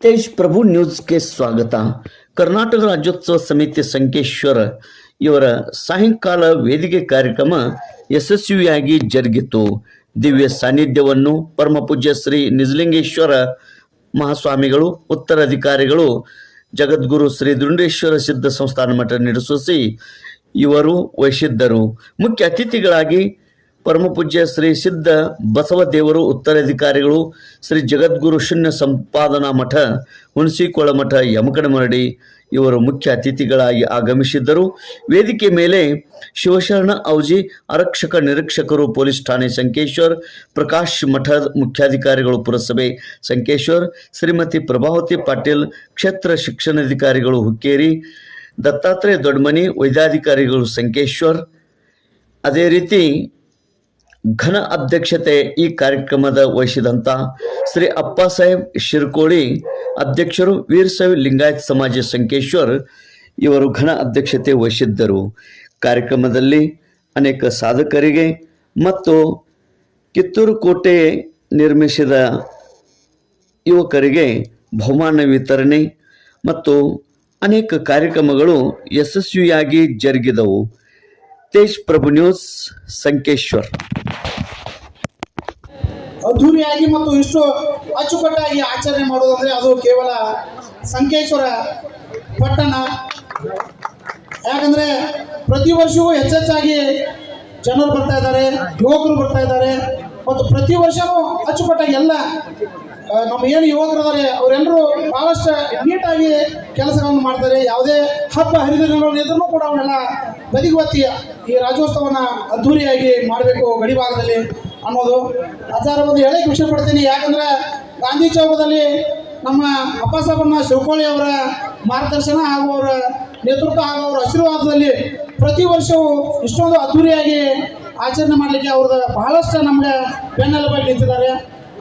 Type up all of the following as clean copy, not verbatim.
ತೇಜ್ ಪ್ರಭು ನ್ಯೂಸ್ಗೆ ಸ್ವಾಗತ. ಕರ್ನಾಟಕ ರಾಜ್ಯೋತ್ಸವ ಸಮಿತಿ ಸಂಕೇಶ್ವರ ಇವರ ಸಾಯಂಕಾಲ ವೇದಿಕೆ ಕಾರ್ಯಕ್ರಮ ಯಶಸ್ವಿಯಾಗಿ ಜರುಗಿತು. ದಿವ್ಯ ಸಾನ್ನಿಧ್ಯವನ್ನು ಪರಮಪೂಜ್ಯ ಶ್ರೀ ನಿಜಲಿಂಗೇಶ್ವರ ಮಹಾಸ್ವಾಮಿಗಳು, ಉತ್ತರಾಧಿಕಾರಿಗಳು, ಜಗದ್ಗುರು ಶ್ರೀ ದುಂಡೇಶ್ವರ ಸಿದ್ಧ ಸಂಸ್ಥಾನ ಮಠ ನಡೆಸಿ ಇವರು ವಹಿಸಿದ್ದರು. ಮುಖ್ಯ ಅತಿಥಿಗಳಾಗಿ ಪರಮಪೂಜ್ಯ ಶ್ರೀ ಸಿದ್ಧ ಬಸವದೇವರು, ಉತ್ತರಾಧಿಕಾರಿಗಳು, ಶ್ರೀ ಜಗದ್ಗುರು ಶೂನ್ಯ ಸಂಪಾದನಾ ಮಠ, ಹುಣಸಿಕೊಳ ಮಠ, ಯಮಕನಮರಡಿ ಇವರು ಮುಖ್ಯ ಅತಿಥಿಗಳಾಗಿ ಆಗಮಿಸಿದ್ದರು. ವೇದಿಕೆ ಮೇಲೆ ಶಿವಶರಣ ಔಜಿ, ಆರಕ್ಷಕ ನಿರೀಕ್ಷಕರು, ಪೊಲೀಸ್ ಠಾಣೆ ಸಂಕೇಶ್ವರ್, ಪ್ರಕಾಶ್ ಮಠದ ಮುಖ್ಯಾಧಿಕಾರಿಗಳು, ಪುರಸಭೆ ಸಂಕೇಶ್ವರ್, ಶ್ರೀಮತಿ ಪ್ರಭಾವತಿ ಪಾಟೀಲ್, ಕ್ಷೇತ್ರ ಶಿಕ್ಷಣಾಧಿಕಾರಿಗಳು ಹುಕ್ಕೇರಿ, ದತ್ತಾತ್ರೇಯ ದೊಡ್ಡಮನಿ, ವೈದ್ಯಾಧಿಕಾರಿಗಳು ಸಂಕೇಶ್ವರ್. ಅದೇ ರೀತಿ ಘನ ಅಧ್ಯಕ್ಷತೆ ಈ ಕಾರ್ಯಕ್ರಮದ ವಹಿಸಿದಂಥ ಶ್ರೀ ಅಪ್ಪಾಸಾಹೇಬ್ ಶಿರ್ಕೋಳಿ ಅಧ್ಯಕ್ಷರು, ವೀರಶೈವ ಲಿಂಗಾಯತ್ ಸಮಾಜ ಸಂಕೇಶ್ವರ್ ಇವರು ಘನ ಅಧ್ಯಕ್ಷತೆ ವಹಿಸಿದ್ದರು. ಕಾರ್ಯಕ್ರಮದಲ್ಲಿ ಅನೇಕ ಸಾಧಕರಿಗೆ ಮತ್ತು ಕಿತ್ತೂರು ಕೋಟೆ ನಿರ್ಮಿಸಿದ ಯುವಕರಿಗೆ ಬಹುಮಾನ ವಿತರಣೆ ಮತ್ತು ಅನೇಕ ಕಾರ್ಯಕ್ರಮಗಳು ಯಶಸ್ವಿಯಾಗಿ ಜರುಗಿದವು. ತೇಜ್ ಪ್ರಭು ನ್ಯೂಸ್ ಸಂಕೇಶ್ವರ್. ಅದ್ಧೂರಿಯಾಗಿ ಮತ್ತು ಇಷ್ಟು ಅಚ್ಚುಕಟ್ಟಾಗಿ ಆಚರಣೆ ಮಾಡೋದಂದ್ರೆ ಅದು ಕೇವಲ ಸಂಕೇಶ್ವರ ಪಟ್ಟಣ. ಯಾಕಂದ್ರೆ ಪ್ರತಿ ವರ್ಷವೂ ಹೆಚ್ಚೆಚ್ಚಾಗಿ ಜನರು ಬರ್ತಾ ಇದ್ದಾರೆ, ಯುವಕರು ಬರ್ತಾ ಇದ್ದಾರೆ ಮತ್ತು ಪ್ರತಿ ವರ್ಷವೂ ಅಚ್ಚುಕಟ್ಟಾಗಿ ಎಲ್ಲ ನಮ್ಮ ಏನು ಯುವಕರಿದ್ದಾರೆ ಅವರೆಲ್ಲರೂ ಭಾಳಷ್ಟು ನೀಟಾಗಿ ಕೆಲಸಗಳನ್ನು ಮಾಡ್ತಾರೆ. ಯಾವುದೇ ಹಬ್ಬ ಹರಿದಿನಗಳಿದ್ರೂ ಕೂಡ ಅವನ್ನೆಲ್ಲ ಬದಿಗೊತ್ತಿ ಈ ರಾಜ್ಯೋತ್ಸವನ ಅದ್ಧೂರಿಯಾಗಿ ಮಾಡಬೇಕು ಗಡಿಭಾಗದಲ್ಲಿ ಅನ್ನೋದು ಆಚಾರ ಒಂದು ಹೇಳಕ್ಕೆ ವಿಷಯ ಪಡ್ತೀನಿ. ಯಾಕಂದರೆ ಗಾಂಧಿ ಚೌಕದಲ್ಲಿ ನಮ್ಮ ಅಪ್ಪಾಸಾಹೇಬಣ್ಣ ಶಿರ್ಕೋಳಿ ಅವರ ಮಾರ್ಗದರ್ಶನ ಹಾಗೂ ಅವರ ನೇತೃತ್ವ ಹಾಗೂ ಅವರ ಆಶೀರ್ವಾದದಲ್ಲಿ ಪ್ರತಿ ವರ್ಷವೂ ಇಷ್ಟೊಂದು ಅದ್ಧೂರಿಯಾಗಿ ಆಚರಣೆ ಮಾಡಲಿಕ್ಕೆ ಅವ್ರದ್ದು ಬಹಳಷ್ಟು ನಮಗೆ ಬೆನ್ನೆಲುಬಾಗಿ ನಿಂತಿದ್ದಾರೆ.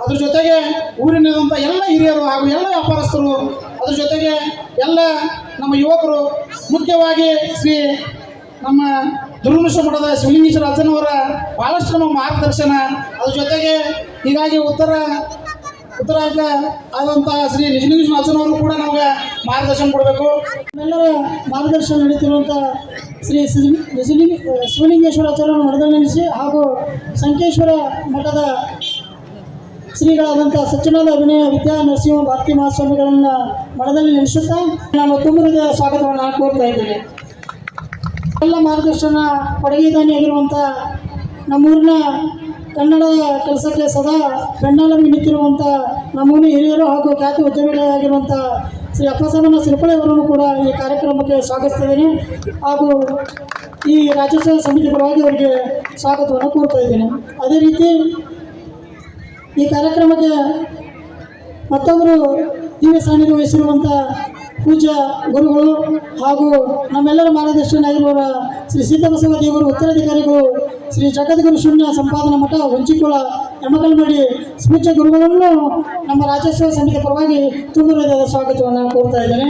ಅದ್ರ ಜೊತೆಗೆ ಊರಿನಂಥ ಎಲ್ಲ ಹಿರಿಯರು ಹಾಗೂ ಎಲ್ಲ ವ್ಯಾಪಾರಸ್ಥರು, ಅದ್ರ ಜೊತೆಗೆ ಎಲ್ಲ ನಮ್ಮ ಯುವಕರು, ಮುಖ್ಯವಾಗಿ ಶ್ರೀ ನಮ್ಮ ದುರ್ಗುಣೇಶ್ವರ ಮಠದ ಶಿವಲಿಂಗೇಶ್ವರ ಅಜ್ಜನವರ ಭಾಳಷ್ಟು ನಮ್ಮ ಮಾರ್ಗದರ್ಶನ, ಅದ್ರ ಜೊತೆಗೆ ಹೀಗಾಗಿ ಉತ್ತರಾಗ ಆದಂಥ ಶ್ರೀ ನಿಜಲಿಂಗೇಶ್ವರ ಅಜ್ಜನವರು ಕೂಡ ನಮಗೆ ಮಾರ್ಗದರ್ಶನ ಕೊಡಬೇಕು. ಎಲ್ಲರ ಮಾರ್ಗದರ್ಶನ ನಡೀತಿರುವಂಥ ಶ್ರೀ ಶಿವಲಿಂಗೇಶ್ವರ ಅಜ್ಜನವರ ಮಠದಲ್ಲಿ ನೆಲೆಸಿ ಹಾಗೂ ಸಂಕೇಶ್ವರ ಮಠದ ಶ್ರೀಗಳಾದಂಥ ಸಚ್ಚಿದಾನಂದ ಅಭಿನಯ ವಿದ್ಯಾ ನರಸಿಂಹ ಭಾರತಿ ಮಹಾಸ್ವಾಮಿಗಳನ್ನು ಮಠದಲ್ಲಿ ನೆಲೆಸುತ್ತಾ ನಾನು ತುಂಬ ಹೃದಯ ಸ್ವಾಗತವನ್ನು ಕೋರ್ತಾ ಇದ್ದೇನೆ. ಎಲ್ಲ ಮಾರ್ಗದರ್ಶನ ಪಡಗಿದಾನಿಯಾಗಿರುವಂಥ ನಮ್ಮೂರಿನ ಕನ್ನಡದ ಕೆಲಸಕ್ಕೆ ಸದಾ ಬೆನ್ನೆಲುಬಾಗಿ ನಿಂತಿರುವಂಥ ನಮ್ಮೂರಿನ ಹಿರಿಯರು ಹಾಗೂ ಖ್ಯಾತಿ ಉದ್ಯಮಿಗಳಾಗಿರುವಂಥ ಶ್ರೀ ಅಪ್ಪಾಸಾಹೇಬಣ್ಣ ಶಿರ್ಕೋಳಿ ಅವರನ್ನು ಕೂಡ ಈ ಕಾರ್ಯಕ್ರಮಕ್ಕೆ ಸ್ವಾಗತಿಸ್ತಿದ್ದೇನೆ ಹಾಗೂ ಈ ರಾಜ್ಯೋತ್ಸವ ಸಮಿತಿ ಪರವಾಗಿ ಅವರಿಗೆ ಸ್ವಾಗತವನ್ನು ಕೋರ್ತಾ ಇದ್ದೇನೆ. ಅದೇ ರೀತಿ ಈ ಕಾರ್ಯಕ್ರಮಕ್ಕೆ ಮತ್ತೊಬ್ಬರು ದಿವ್ಯ ಸಾನ್ನಿಧ್ಯ ವಹಿಸಿರುವಂಥ ಪೂಜ್ಯ ಗುರುಗಳು ಹಾಗೂ ನಮ್ಮೆಲ್ಲರ ಮಾರ್ಗದರ್ಶನಾಗಿರುವ ಶ್ರೀ ಸಿದ್ಧ ಬಸವ ದೇವರು, ಉತ್ತರಾಧಿಕಾರಿಗಳು, ಶ್ರೀ ಜಗದ್ಗುರು ಶೂನ್ಯ ಸಂಪಾದನಾ ಮಠ, ಹುಣಸಿಕೊಳ, ಯಮಕನಮರಡಿ ಪೂಜ್ಯ ಗುರುಗಳನ್ನು ನಮ್ಮ ರಾಜ್ಯೋತ್ಸವ ಸಮಿತಿ ಪರವಾಗಿ ತುಂಬ ಹೃದಯದ ಸ್ವಾಗತವನ್ನು ಕೋರ್ತಾ ಇದ್ದೇನೆ.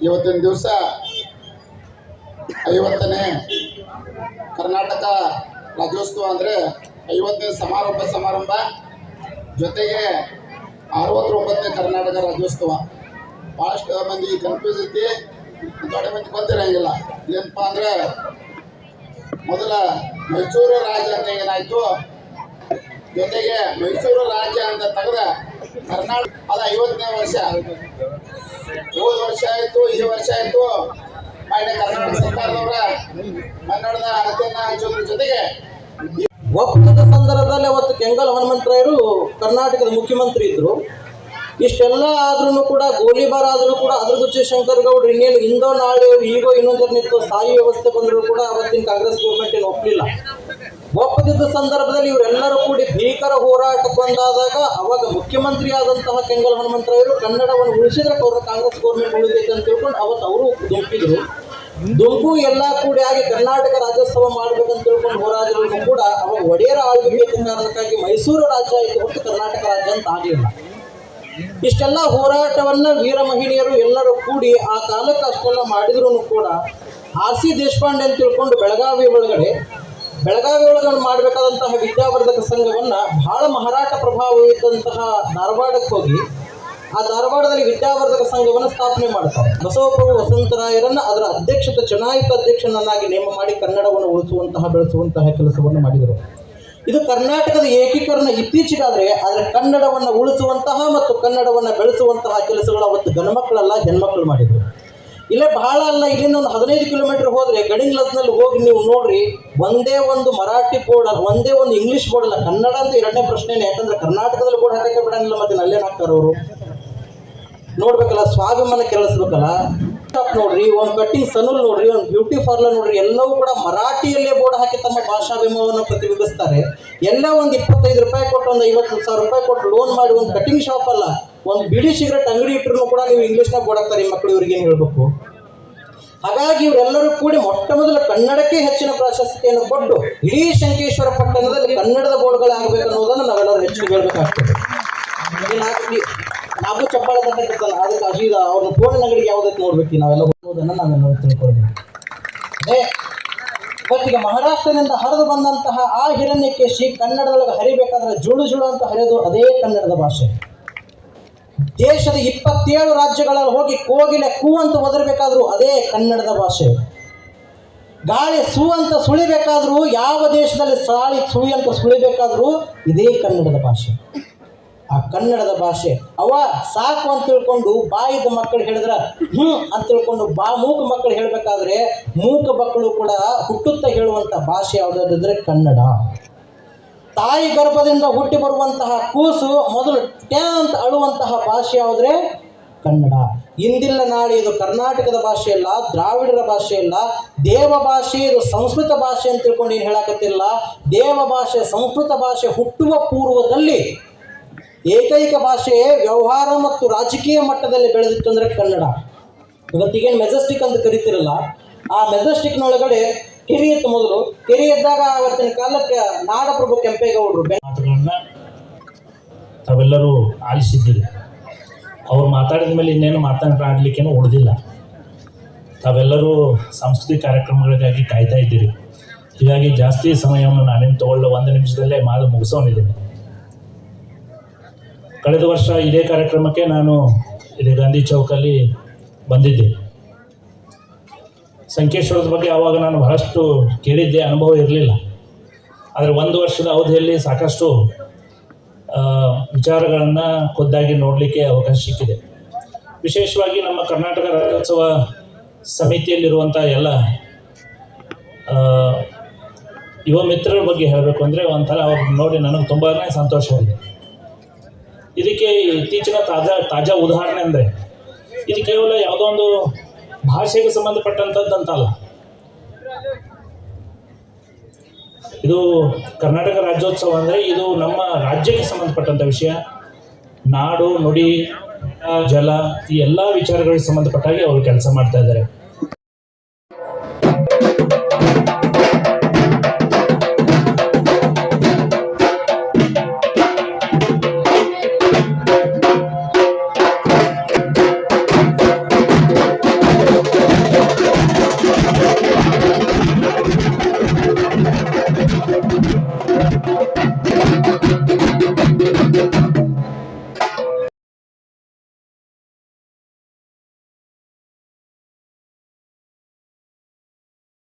ಇವತ್ತಿನ ದಿವಸ 50ನೇ ಕರ್ನಾಟಕ ರಾಜ್ಯೋತ್ಸವ ಅಂದರೆ 50ನೇ ಸಮಾರಂಭ, ಜೊತೆಗೆ 69ನೇ ಕರ್ನಾಟಕ ರಾಜ್ಯೋತ್ಸವ. ಭಾಳಷ್ಟು ಮಂದಿ ಕನ್ಫ್ಯೂಸ್ ಐತಿ, ದೊಡ್ಡ ಮಂದಿ ಗೊತ್ತಿರಂಗಿಲ್ಲ. ಏನಪ್ಪ ಅಂದರೆ ಮೊದಲ ಮೈಸೂರು ರಾಜ್ಯ ಅಂತ ಏನಾಯಿತು, ಜೊತೆಗೆ ಮೈಸೂರು ರಾಜ್ಯ ಅಂತ ತೆಗೆದ ಕರ್ನಾಟಕ ಅದು 50ನೇ ವರ್ಷ. ಹೋದ ವರ್ಷ ಆಯಿತು, ಈ ವರ್ಷ ಆಯಿತು. ಕರ್ನಾಟಕ ಸರ್ಕಾರದವರ ಕನ್ನಡದ ಅಳತೆಯನ್ನು ಹಂಚೋದ್ರ ಜೊತೆಗೆ ಒಪ್ಪಂದದ ಸಂದರ್ಭದಲ್ಲಿ ಅವತ್ತು ಕೆಂಗಲ್ ಹನುಮಂತರಾಯರು ಕರ್ನಾಟಕದ ಮುಖ್ಯಮಂತ್ರಿ ಇದ್ದರು. ಇಷ್ಟೆಲ್ಲ ಆದ್ರೂ ಕೂಡ ಗೋಲಿಬಾರ್ ಆದರೂ ಕೂಡ ಅದ್ರಗುಚ್ಚಿ ಶಂಕರ್ ಗೌಡ್ರು ಇನ್ನೇನು ಇಂದೋ ನಾಳೆ ಈಗೋ ಇನ್ನೊಂದರ ನಿಂತು ಸ್ಥಾಯಿ ವ್ಯವಸ್ಥೆ ಬಂದರೂ ಕೂಡ ಅವತ್ತಿನ ಕಾಂಗ್ರೆಸ್ ಗೌರ್ಮೆಂಟ್ ಏನು ಒಪ್ಪಲಿಲ್ಲ. ಒಪ್ಪದಿದ್ದ ಸಂದರ್ಭದಲ್ಲಿ ಇವರೆಲ್ಲರೂ ಕೂಡಿ ಭೀಕರ ಹೋರಾಟಕ್ಕೆ ಬಂದಾದಾಗ ಅವಾಗ ಮುಖ್ಯಮಂತ್ರಿ ಆದಂತಹ ಕೆಂಗಲ್ ಹನುಮಂತರಾಯರು ಕನ್ನಡವನ್ನು ಉಳಿಸಿದ್ರೆ ಕಾಂಗ್ರೆಸ್ ಗೌರ್ಮೆಂಟ್ ಉಳಿದೈತೆ ಅಂತ ತಿಳ್ಕೊಂಡು ಅವತ್ತು ಅವರು ದುಂಪಿದ್ರು. ದುಂಪು ಎಲ್ಲ ಕೂಡಿ ಆಗಿ ಕರ್ನಾಟಕ ರಾಜ್ಯೋತ್ಸವ ಮಾಡ್ಬೇಕಂತ ತಿಳ್ಕೊಂಡು ಹೋರಾಡಿದ್ರು ಕೂಡ ಅವಾಗ ಒಡೆಯರ ಆಳ್ವಿಕೆ ಕಾರಣಕ್ಕಾಗಿ ಮೈಸೂರು ರಾಜ್ಯ ಆಯಿತು ಹೊರತು ಕರ್ನಾಟಕ ರಾಜ್ಯ ಅಂತ ಆಗಲಿಲ್ಲ. ಇಷ್ಟೆಲ್ಲ ಹೋರಾಟವನ್ನು ವೀರ ಮಹಿಳೆಯರು ಎಲ್ಲರೂ ಕೂಡಿ ಆ ಕಾಲಕ್ಕೆ ಅಷ್ಟೆಲ್ಲ ಮಾಡಿದ್ರು ಕೂಡ ಆರ್ ಸಿ ದೇಶಪಾಂಡೆ ಅಂತ ತಿಳ್ಕೊಂಡು ಬೆಳಗಾವಿ ಒಳಗಡೆ ಬೆಳಗಾವಿ ಒಳಗೆ ಮಾಡಬೇಕಾದಂತಹ ವಿದ್ಯಾವರ್ಧಕ ಸಂಘವನ್ನು ಬಹಳ ಮಹಾರಾಟ ಪ್ರಭಾವವಿದ್ದಂತಹ ಧಾರವಾಡಕ್ಕೆ ಹೋಗಿ ಆ ಧಾರವಾಡದಲ್ಲಿ ವಿದ್ಯಾವರ್ಧಕ ಸಂಘವನ್ನು ಸ್ಥಾಪನೆ ಮಾಡ್ತಾರೆ. ಬಸವಪ್ರಭು ವಸಂತರಾಯರನ್ನ ಅದರ ಚುನಾಯಿತ ಅಧ್ಯಕ್ಷನನ್ನಾಗಿ ನೇಮ ಮಾಡಿ ಕನ್ನಡವನ್ನು ಉಳಿಸುವಂತಹ ಬೆಳೆಸುವಂತಹ ಕೆಲಸವನ್ನು ಮಾಡಿದರು. ಇದು ಕರ್ನಾಟಕದ ಏಕೀಕರಣ ಇತ್ತೀಚೆಗಾದರೆ, ಆದರೆ ಕನ್ನಡವನ್ನು ಉಳಿಸುವಂತಹ ಮತ್ತು ಕನ್ನಡವನ್ನು ಬೆಳೆಸುವಂತಹ ಕೆಲಸಗಳು ಅವತ್ತು ಗಣಮಕ್ಕಳಲ್ಲ ಹೆಣ್ಮಕ್ಳು ಮಾಡಿದರು. ಇಲ್ಲೇ ಬಹಳ ಅಲ್ಲ, ಇಲ್ಲಿಂದ ಒಂದು 15 ಕಿಲೋಮೀಟರ್ ಹೋದರೆ ಗಡಿಂಗ್ಲಸ್ನಲ್ಲಿ ಹೋಗಿ ನೀವು ನೋಡ್ರಿ, ಒಂದೇ ಒಂದು ಮರಾಠಿ ಬೋರ್ಡ್ ಅಲ್ಲ, ಒಂದೇ ಒಂದು ಇಂಗ್ಲೀಷ್ ಬೋರ್ಡ್ ಅಲ್ಲ, ಕನ್ನಡ ಅಂತ ಎರಡನೇ ಪ್ರಶ್ನೆನೇ. ಯಾಕಂದ್ರೆ ಕರ್ನಾಟಕದಲ್ಲಿ ಬೋರ್ಡ್ ಹಾಕಕ್ಕೆ ಬಿಡಂಗಿಲ್ಲ, ಮತ್ತೆ ಅಲ್ಲೇನು ಹಾಕ್ತಾರೆ ಅವರು ನೋಡ್ಬೇಕಲ್ಲ, ಸ್ವಾಭಿಮಾನ ಕೆರಳಿಸ್ಬೇಕಲ್ಲ. ನೋಡ್ರಿ, ಒಂದು ಕಟ್ಟಿಂಗ್ ಸನೂಲ್ ನೋಡ್ರಿ, ಒಂದು ಬ್ಯೂಟಿ ಪಾರ್ಲರ್ ನೋಡ್ರಿ, ಎಲ್ಲವೂ ಕೂಡ ಮರಾಠಿಯಲ್ಲೇ ಬೋರ್ಡ್ ಹಾಕಿ ತಮ್ಮ ಭಾಷಾಭಿಮಾನವನ್ನು ಪ್ರತಿಬಿಂಬಿಸ್ತಾರೆ. ಎಲ್ಲ ಒಂದು 25 ರೂಪಾಯಿ ಕೊಟ್ಟು, ಒಂದು 50,000 ರೂಪಾಯಿ ಕೊಟ್ಟು ಲೋನ್ ಮಾಡಿ ಒಂದು ಕಟಿಂಗ್ ಶಾಪ್ ಅಲ್ಲ, ಒಂದು ಬಿಡಿ ಸಿಗರೇಟ್ ಅಂಗಡಿ ಇಟ್ಟರು ಕೂಡ ನೀವು ಇಂಗ್ಲೀಷ್ನಾಗ ಬೋರ್ಡ್ ಹಾಕ್ತಾರೆ. ಮಕ್ಕಳು ಇವ್ರಿಗೇನು ಹೇಳಬೇಕು? ಹಾಗಾಗಿ ಇವರೆಲ್ಲರೂ ಕೂಡಿ ಮೊಟ್ಟ ಮೊದಲು ಕನ್ನಡಕ್ಕೆ ಹೆಚ್ಚಿನ ಪ್ರಾಶಸ್ತ್ಯವನ್ನು ಕೊಟ್ಟು ಇಡೀ ಶಂಕೇಶ್ವರ ಪಟ್ಟಣದಲ್ಲಿ ಕನ್ನಡದ ಬೋರ್ಡ್ಗಳಾಗಬೇಕು ಅನ್ನೋದನ್ನು ನಾವೆಲ್ಲರೂ ಹೆಚ್ಚು ಹೇಳಬೇಕಾಗ್ತದೆ. ನಾವು ಚಪ್ಪಾಳೆ ತಟ್ಟಿರ್ತಾನೆ, ಅದಕ್ಕೆ ಅಜೀದ ಅವ್ರನ್ನ ಬೋರ್ಡಿನ ಅಂಗಡಿಗೆ ಯಾವುದಕ್ಕೆ ನೋಡ್ಬೇಕು, ನಾವೆಲ್ಲ ಹೋಗೋದನ್ನು ನಾವೆಲ್ಲ ತಿಳ್ಕೊಳ್ಬೇಕು. ಅದೇ ಇವತ್ತಿಗೆ ಮಹಾರಾಷ್ಟ್ರದಿಂದ ಹರಿದು ಬಂದಂತಹ ಆ ಹಿರಣ್ಯಕೇಶಿ ಕನ್ನಡದೊಳಗೆ ಹರಿಬೇಕಾದ್ರೆ ಜುಳು ಜುಳು ಅಂತ ಹರಿಯೋದು ಅದೇ ಕನ್ನಡದ ಭಾಷೆ. ದೇಶದ 27 ರಾಜ್ಯಗಳಲ್ಲಿ ಹೋಗಿ ಕೋಗಿಲೆ ಕೂ ಅಂತ ಒದರಬೇಕಾದ್ರೂ ಅದೇ ಕನ್ನಡದ ಭಾಷೆ. ಗಾಳಿ ಸೂ ಅಂತ ಸುಳಿಬೇಕಾದ್ರೂ, ಯಾವ ದೇಶದಲ್ಲಿ ಸಾಳಿ ಸುಳಿ ಅಂತ ಸುಳಿಬೇಕಾದ್ರೂ ಇದೇ ಕನ್ನಡದ ಭಾಷೆ. ಆ ಕನ್ನಡದ ಭಾಷೆ ಅವ ಸಾಕು ಅಂತ ತಿಳ್ಕೊಂಡು ಬಾಯಿದ ಮಕ್ಕಳು ಹೇಳಿದ್ರೆ ಅಂತ ತಿಳ್ಕೊಂಡು ಮೂಕ ಮಕ್ಕಳು ಹೇಳಬೇಕಾದ್ರೆ ಮೂಕ ಮಕ್ಕಳು ಕೂಡ ಹುಟ್ಟುತ್ತಾ ಹೇಳುವಂಥ ಭಾಷೆ ಯಾವುದಾದ್ರೆ ಕನ್ನಡ. ತಾಯಿ ಗರ್ಭದಿಂದ ಹುಟ್ಟಿ ಬರುವಂತಹ ಕೂಸು ಮೊದಲು ಟ್ಯಾ ಅಂತ ಅಳುವಂತಹ ಭಾಷೆ ಯಾವುದ್ರೆ ಕನ್ನಡ. ಇಂದಿಲ್ಲ ನಾಳೆ ಇದು ಕರ್ನಾಟಕದ ಭಾಷೆ ಇಲ್ಲ, ದ್ರಾವಿಡರ ಭಾಷೆ ಇಲ್ಲ, ದೇವ ಭಾಷೆ, ಇದು ಸಂಸ್ಕೃತ ಭಾಷೆ ಅಂತ ತಿಳ್ಕೊಂಡು ಏನು ಹೇಳಕತ್ತಿಲ್ಲ. ದೇವ ಭಾಷೆ, ಸಂಸ್ಕೃತ ಭಾಷೆ ಹುಟ್ಟುವ ಪೂರ್ವದಲ್ಲಿ ಏಕೈಕ ಭಾಷೆ ವ್ಯವಹಾರ ಮತ್ತು ರಾಜಕೀಯ ಮಟ್ಟದಲ್ಲಿ ಬೆಳೆದಿತ್ತು ಅಂದರೆ ಕನ್ನಡ. ಇವತ್ತಿಗೇನು ಮೆಜೆಸ್ಟಿಕ್ ಅಂತ ಕರಿತಿರಲ್ಲ, ಆ ಮೆಜೆಸ್ಟಿಕ್ನೊಳಗಡೆ ಕೆರೆ ಇತ್ತು. ಮೊದಲು ಕೆರೆ ಇದ್ದಾಗ ಅವತ್ತಿನ ಕಾಲಕ್ಕೆ ನಾಡಪ್ರಭು ಕೆಂಪೇಗೌಡರು ಮಾತುಗಳನ್ನ ತಾವೆಲ್ಲರೂ ಆಲಿಸಿದ್ದೀರಿ. ಅವ್ರು ಮಾತಾಡಿದ ಮೇಲೆ ಇನ್ನೇನು ಮಾತನಾಡಲಿಕ್ಕೇನು ಉಳಿದಿಲ್ಲ. ತಾವೆಲ್ಲರೂ ಸಾಂಸ್ಕೃತಿಕ ಕಾರ್ಯಕ್ರಮಗಳಿಗಾಗಿ ಕಾಯ್ತಾ ಇದ್ದೀರಿ. ಹೀಗಾಗಿ ಜಾಸ್ತಿ ಸಮಯವನ್ನು ನಾನೇನು ತಗೊಳ್ಳ 1 ನಿಮಿಷದಲ್ಲೇ ಮಾತು ಮುಗಿಸೋನಿದ್ದೀನಿ. ಕಳೆದ ವರ್ಷ ಇದೇ ಕಾರ್ಯಕ್ರಮಕ್ಕೆ ನಾನು ಇದೇ ಗಾಂಧಿ ಚೌಕಲ್ಲಿ ಬಂದಿದ್ದೆ. ಸಂಕೇಶ್ವರದ ಬಗ್ಗೆ ಆವಾಗ ನಾನು ಬಹಳಷ್ಟು ಕೇಳಿದ್ದೆ, ಅನುಭವ ಇರಲಿಲ್ಲ. ಆದರೆ 1 ವರ್ಷದ ಅವಧಿಯಲ್ಲಿ ಸಾಕಷ್ಟು ವಿಚಾರಗಳನ್ನು ಖುದ್ದಾಗಿ ನೋಡಲಿಕ್ಕೆ ಅವಕಾಶ ಸಿಕ್ಕಿದೆ. ವಿಶೇಷವಾಗಿ ನಮ್ಮ ಕರ್ನಾಟಕ ರಾಜ್ಯೋತ್ಸವ ಸಮಿತಿಯಲ್ಲಿರುವಂಥ ಎಲ್ಲ ಯುವ ಮಿತ್ರರ ಬಗ್ಗೆ ಹೇಳಬೇಕು ಅಂದರೆ ಒಂಥರ ಅವ್ರನ್ನ ನೋಡಿ ನನಗೆ ತುಂಬಾ ಸಂತೋಷವಾಗಿದೆ. ಇದಕ್ಕೆ ಇತ್ತೀಚಿನ ತಾಜಾ ಉದಾಹರಣೆ ಅಂದರೆ, ಇದು ಕೇವಲ ಯಾವುದೋ ಒಂದು ಭಾಷೆಗೆ ಸಂಬಂಧಪಟ್ಟಂಥದ್ದಂತಲ್ಲ. ಇದು ಕರ್ನಾಟಕ ರಾಜ್ಯೋತ್ಸವ ಅಂದರೆ ಇದು ನಮ್ಮ ರಾಜ್ಯಕ್ಕೆ ಸಂಬಂಧಪಟ್ಟಂಥ ವಿಷಯ. ನಾಡು, ನುಡಿ, ಜಲ, ಈ ಎಲ್ಲ ವಿಚಾರಗಳಿಗೆ ಸಂಬಂಧಪಟ್ಟಾಗಿ ಅವರು ಕೆಲಸ ಮಾಡ್ತಾ ಇದ್ದಾರೆ.